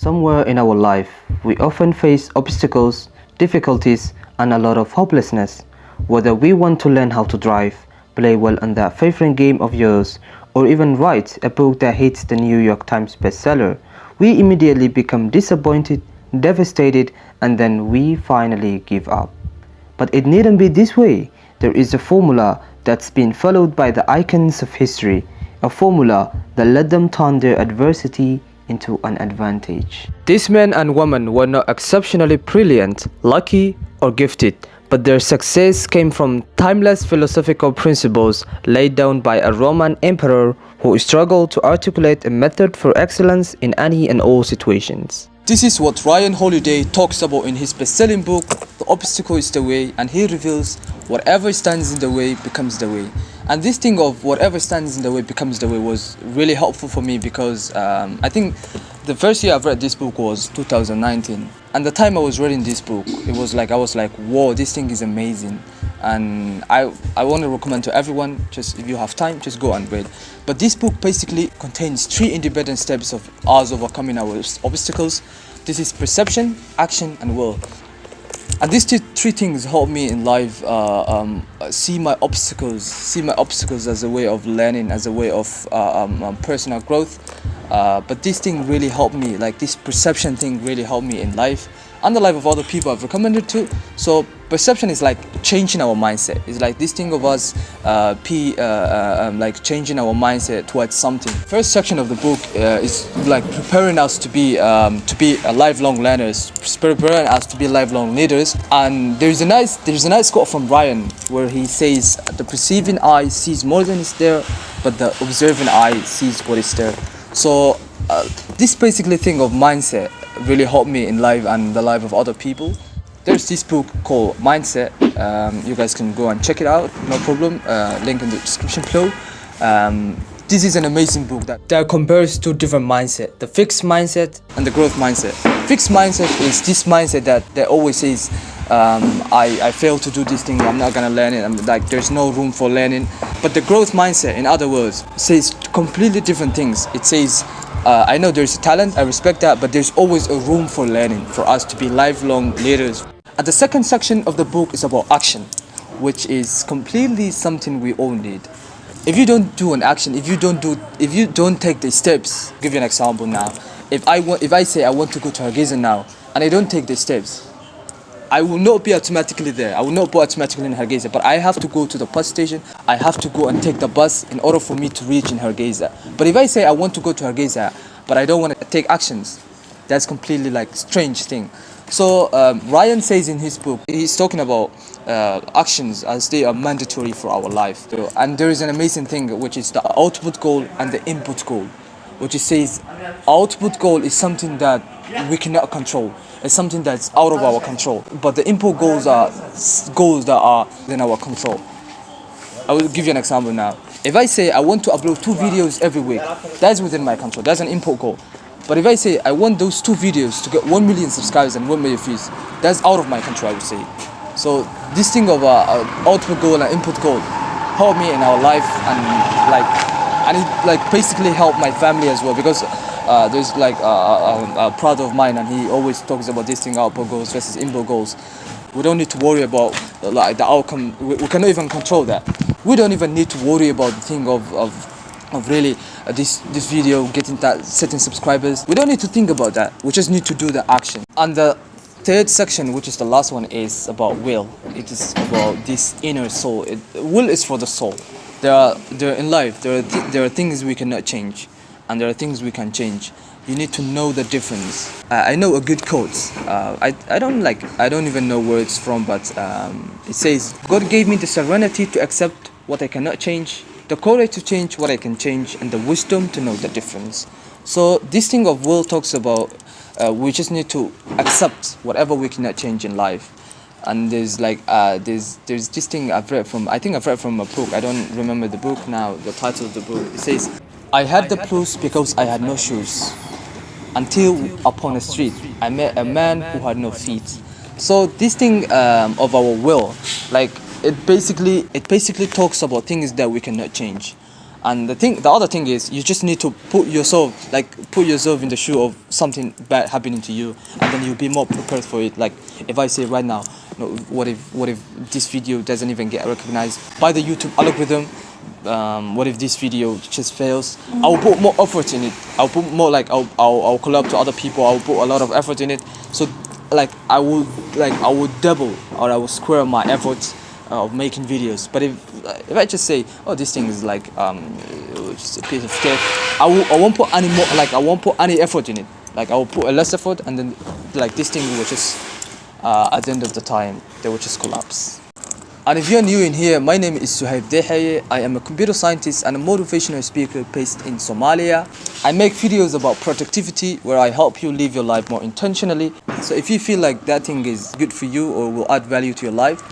Somewhere in our life, we often face obstacles, difficulties, and a lot of hopelessness. Whether we want to learn how to drive, play well on that favorite game of yours, or even write a book that hits the New York Times bestseller, we immediately become disappointed, devastated, and then we finally give up. But it needn't be this way. There is a formula that's been followed by the icons of history, a formula that led them turn their adversity into an advantage. These men and women were not exceptionally brilliant, lucky, or gifted, but their success came from timeless philosophical principles laid down by a Roman emperor who struggled to articulate a method for excellence in any and all situations. This is what Ryan Holiday talks about in his best-selling book, The Obstacle is the Way, and he reveals whatever stands in the way becomes the way. And this thing of whatever stands in the way becomes the way was really helpful for me because I think the first year I've read this book was 2019. And the time I was reading this book, it was like I was like, whoa, this thing is amazing. And I want to recommend to everyone, just if you have time, just go and read. But this book basically contains 3 independent steps of us overcoming our obstacles. This is perception, action, and will. And these 3 things help me in life see my obstacles as a way of learning, as a way of personal growth. But this thing really helped me, like this perception thing really helped me in life and the life of other people I've recommended to. So perception is like changing our mindset. It's like this thing of us like changing our mindset towards something. First section of the book is like preparing us to be lifelong learners, preparing us to be lifelong leaders. And there's a nice quote from Ryan where he says, "The perceiving eye sees more than is there, but the observing eye sees what is there." So this basically thing of mindset really helped me in life and the life of other people. There's this book called Mindset. You guys can go and check it out, no problem. Link in the description below. This is an amazing book that compares 2 different mindsets, the fixed mindset and the growth mindset. Fixed mindset is this mindset that always says, I failed to do this thing, I'm not gonna learn it, I'm like there's no room for learning. But the growth mindset, in other words, says completely different things. It says, I know there's a talent, I respect that, but there's always a room for learning, for us to be lifelong leaders. And the second section of the book is about action, which is completely something we all need. If you don't do an action, if you don't take the steps, I'll give you an example now. If I say I want to go to Hargeisa now, and I don't take the steps, I will not be automatically there. I will not be automatically in Hargeisa, but I have to go to the bus station. I have to go and take the bus in order for me to reach in Hargeisa. But if I say I want to go to Hargeisa, but I don't want to take actions, that's completely like strange thing. So Ryan says in his book, he's talking about actions as they are mandatory for our life. And there is an amazing thing, which is the output goal and the input goal, which says output goal is something that we cannot control. It's something that's out of our control. But the input goals are goals that are within our control. I will give you an example now. If I say I want to upload 2 videos every week, that's within my control. That's an input goal. But if I say I want those 2 videos to get 1 million subscribers and 1 million views, that's out of my control, I would say. So this thing of output goal and input goal helped me in our life, and it like basically helped my family as well, because there's like a brother of mine, and he always talks about this thing, output goals versus input goals. We don't need to worry about like the outcome. We cannot even control that. We don't even need to worry about the thing of really this video getting that certain subscribers. We don't need to think about that. We just need to do the action. And the third section, which is the last one, is about will. It is about this inner soul. Will is for the soul. In life, there are things we cannot change, and there are things we can change. You need to know the difference. I know a good quote. I don't even know where it's from, but it says, "God gave me the serenity to accept what I cannot change, the courage to change what I can change, and the wisdom to know the difference." So this thing of will talks about we just need to accept whatever we cannot change in life. And there's like there's this thing I've read from a book. I don't remember the book now, the title of the book. It says, "I had the blues because I had no shoes, until upon a street I met a man who had no feet." So this thing of our will, like it basically talks about things that we cannot change. And the other thing is, you just need to put yourself in the shoe of something bad happening to you, and then you'll be more prepared for it. Like if I say right now, you know, what if this video doesn't even get recognized by the YouTube algorithm? What if this video just fails? I will put more effort in it. I'll put more, like I'll collab to other people. I'll put a lot of effort in it. So like I will double, or I will square my efforts of making videos. But if I just say, oh, this thing is like just a piece of cake, I won't put any more, like I won't put any effort in it. Like I will put a less effort, and then like this thing will just at the end of the time they will just collapse. And if you're new in here, my name is Suhaib Deexeeye. I am a computer scientist and a motivational speaker based in Somalia. I make videos about productivity where I help you live your life more intentionally. So if you feel like that thing is good for you or will add value to your life,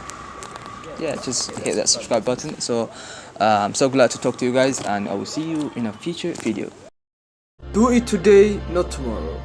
yeah, just hit that subscribe button. So I'm so glad to talk to you guys, and I will see you in a future video. Do it today, not tomorrow.